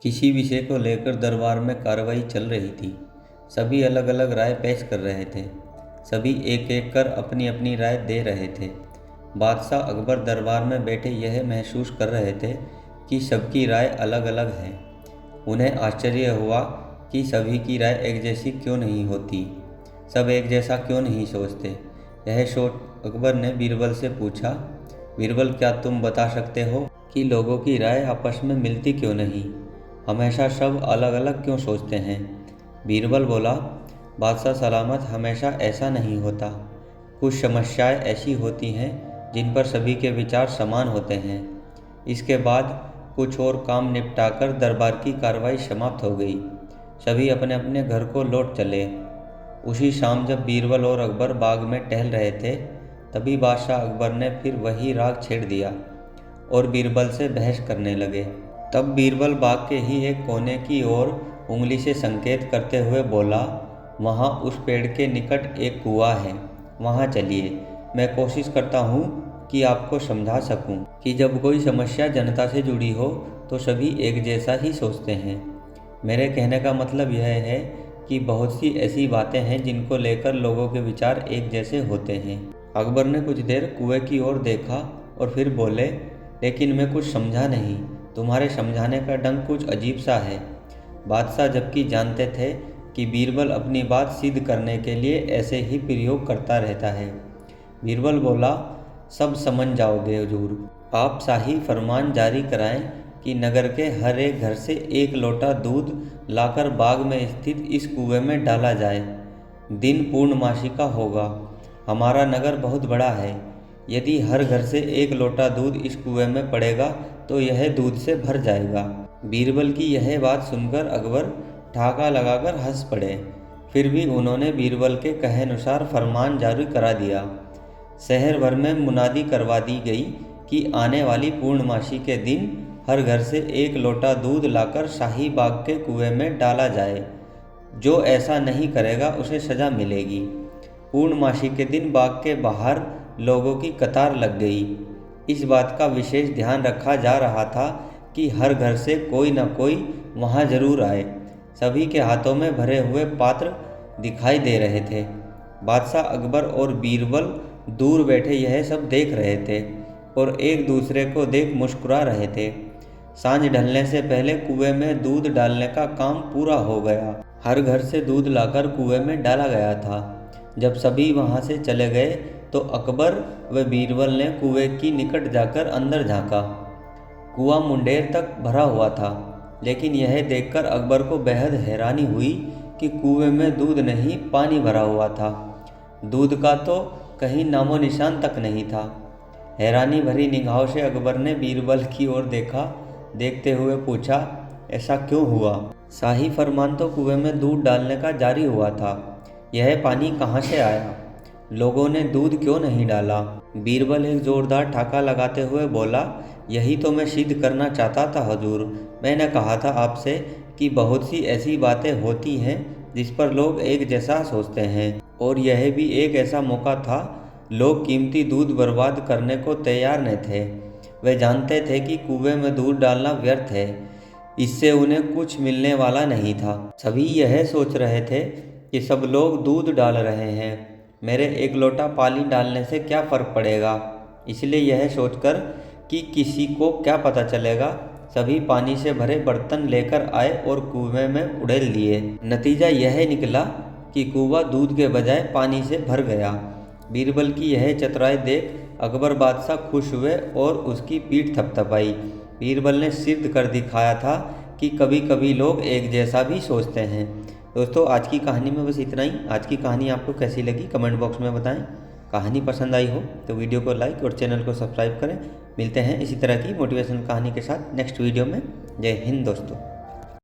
किसी विषय को लेकर दरबार में कार्रवाई चल रही थी। सभी अलग अलग राय पेश कर रहे थे। सभी एक एक कर अपनी अपनी राय दे रहे थे। बादशाह अकबर दरबार में बैठे यह महसूस कर रहे थे कि सबकी राय अलग अलग है। उन्हें आश्चर्य हुआ कि सभी की राय एक जैसी क्यों नहीं होती, सब एक जैसा क्यों नहीं सोचते। यह सोच अकबर ने बीरबल से पूछा, बीरबल, क्या तुम बता सकते हो कि लोगों की राय आपस में मिलती क्यों नहीं? हमेशा सब अलग अलग क्यों सोचते हैं? बीरबल बोला, बादशाह सलामत, हमेशा ऐसा नहीं होता। कुछ समस्याएं ऐसी होती हैं जिन पर सभी के विचार समान होते हैं। इसके बाद कुछ और काम निपटाकर दरबार की कार्रवाई समाप्त हो गई। सभी अपने अपने घर को लौट चले। उसी शाम जब बीरबल और अकबर बाग में टहल रहे थे, तभी बादशाह अकबर ने फिर वही राग छेड़ दिया और बीरबल से बहस करने लगे। तब बीरबल बाग के ही एक कोने की ओर उंगली से संकेत करते हुए बोला, वहाँ उस पेड़ के निकट एक कुआं है, वहाँ चलिए। मैं कोशिश करता हूँ कि आपको समझा सकूँ कि जब कोई समस्या जनता से जुड़ी हो तो सभी एक जैसा ही सोचते हैं। मेरे कहने का मतलब यह है कि बहुत सी ऐसी बातें हैं जिनको लेकर लोगों के विचार एक जैसे होते हैं। अकबर ने कुछ देर कुएं की ओर देखा और फिर बोले, लेकिन मैं कुछ समझा नहीं। तुम्हारे समझाने का ढंग कुछ अजीब सा है। बादशाह जबकि जानते थे कि बीरबल अपनी बात सिद्ध करने के लिए ऐसे ही प्रयोग करता रहता है। बीरबल बोला, सब समझ जाओगे हुजूर। आप शाही फरमान जारी कराएं कि नगर के हर एक घर से एक लोटा दूध लाकर बाग में स्थित इस कुएं में डाला जाए। दिन पूर्णमासी का होगा। हमारा नगर बहुत बड़ा है। यदि हर घर से एक लोटा दूध इस कुएं में पड़ेगा तो यह दूध से भर जाएगा। बीरबल की यह बात सुनकर अकबर ठहाका लगाकर हंस पड़े। फिर भी उन्होंने बीरबल के कहे अनुसार फरमान जारी करा दिया। शहर भर में मुनादी करवा दी गई कि आने वाली पूर्णमासी के दिन हर घर से एक लोटा दूध लाकर शाही बाग के कुएं में डाला जाए। जो ऐसा नहीं करेगा उसे सजा मिलेगी। पूर्णमासी के दिन बाग के बाहर लोगों की कतार लग गई। इस बात का विशेष ध्यान रखा जा रहा था कि हर घर से कोई न कोई वहां जरूर आए। सभी के हाथों में भरे हुए पात्र दिखाई दे रहे थे। बादशाह अकबर और बीरबल दूर बैठे यह सब देख रहे थे और एक दूसरे को देख मुस्कुरा रहे थे। सांझ ढलने से पहले कुएं में दूध डालने का काम पूरा हो गया। हर घर से दूध लाकर कुएं में डाला गया था। जब सभी वहां से चले गए तो अकबर व बीरबल ने कुएं की निकट जाकर अंदर झांका। कुआं मुंडेर तक भरा हुआ था, लेकिन यह देखकर अकबर को बेहद हैरानी हुई कि कुएं में दूध नहीं, पानी भरा हुआ था। दूध का तो कहीं नामो निशान तक नहीं था। हैरानी भरी निगाहों से अकबर ने बीरबल की ओर देखा। देखते हुए पूछा, ऐसा क्यों हुआ? शाही फरमान तो कुएं में दूध डालने का जारी हुआ था। यह पानी कहाँ से आया? लोगों ने दूध क्यों नहीं डाला? बीरबल एक जोरदार ठाका लगाते हुए बोला, यही तो मैं सिद्ध करना चाहता था हुजूर। मैंने कहा था आपसे कि बहुत सी ऐसी बातें होती हैं जिस पर लोग एक जैसा सोचते हैं, और यह भी एक ऐसा मौका था। लोग कीमती दूध बर्बाद करने को तैयार न थे। वे जानते थे कि कुएं में दूध डालना व्यर्थ है, इससे उन्हें कुछ मिलने वाला नहीं था। सभी यह सोच रहे थे कि सब लोग दूध डाल रहे हैं, मेरे एक लोटा पानी डालने से क्या फ़र्क पड़ेगा। इसलिए यह सोचकर कि किसी को क्या पता चलेगा, सभी पानी से भरे बर्तन लेकर आए और कुएं में उड़ेल दिए। नतीजा यह निकला कि कुआं दूध के बजाय पानी से भर गया। बीरबल की यह चतुराई देख अकबर बादशाह खुश हुए और उसकी पीठ थपथपाई। बीरबल ने सिद्ध कर दिखाया था कि कभी कभी लोग एक जैसा भी सोचते हैं। दोस्तों, आज की कहानी में बस इतना ही। आज की कहानी आपको कैसी लगी कमेंट बॉक्स में बताएं। कहानी पसंद आई हो तो वीडियो को लाइक और चैनल को सब्सक्राइब करें। मिलते हैं इसी तरह की मोटिवेशनल कहानी के साथ नेक्स्ट वीडियो में। जय हिंद दोस्तों।